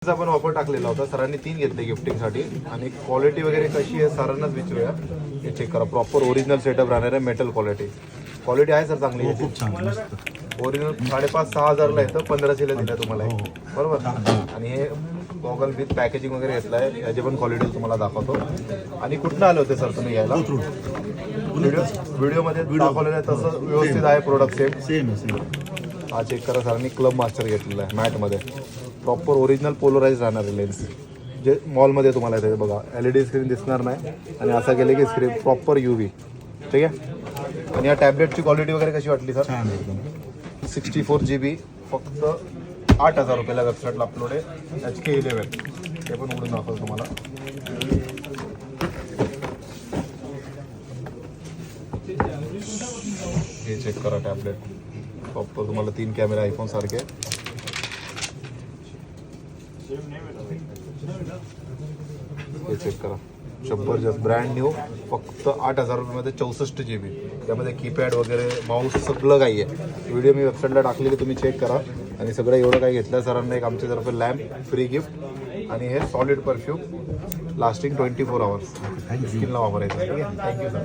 गिफ्टिंगचा पण ऑफर टाकलेला होता, सरांनी 3 घेतले गिफ्टिंगसाठी. आणि क्वालिटी वगैरे कशी आहे सरांनाच विचारूया. हे चेक करा, प्रॉपर ओरिजिनल सेटअप राहणार आहे, मेटल क्वालिटी आहे सर चांगली याची. खूप छान मस्त. ओरिजिनल 5,500-6 हजारला येतं, 1500ला दिलं तुम्हाला हे. बरोबर. आणि हे गॉगल विथ पॅकेजिंग वगैरे घेतलं आहे, याची पण क्वालिटी तुम्हाला दाखवतो. आणि कुठनं आले होते सर तुम्ही घ्यायला? व्हिडिओमध्ये दाखवलेलं आहे तसं व्यवस्थित आहे प्रोडक्ट सेम. हा चेक करा, सरांनी क्लब मास्टर घेतलेला आहे मॅटमध्ये. प्रॉपर ओरिजिनल पोलराइज राहणार आहे लेन्स, जे मॉलमध्ये तुम्हाला येते बघा. LED स्क्रीन दिसणार नाही. आणि असं केलं की स्क्रीन प्रॉपर UV. ठीक आहे. आणि या टॅबलेटची क्वालिटी वगैरे कशी वाटली सर? 64 GB, फक्त 8,000 रुपयाला वेबसाईटला अपलोड आहे. HK11 ते पण उघडून दाखवतो तुम्हाला. हे चेक करा टॅबलेट, प्रॉपर तुम्हाला 3 कॅमेरा आयफोन सारखे. हे चेक करा, जबरदस्त ब्रँड न्यू, फक्त 8,000 रुपयामध्ये 64 GB. त्यामध्ये कीपॅड वगैरे माऊस सगळं काही आहे. व्हिडिओ मी वेबसाईटला टाकलेली, तुम्ही चेक करा. आणि सगळं एवढं काही घेतलं सरांना, एक आमच्यातर्फे लॅम्प फ्री गिफ्ट. आणि हे सॉलिड परफ्यूम, लास्टिंग 24 आवर्स, स्किनला वापरायचं. ठीक आहे. Thank you sir.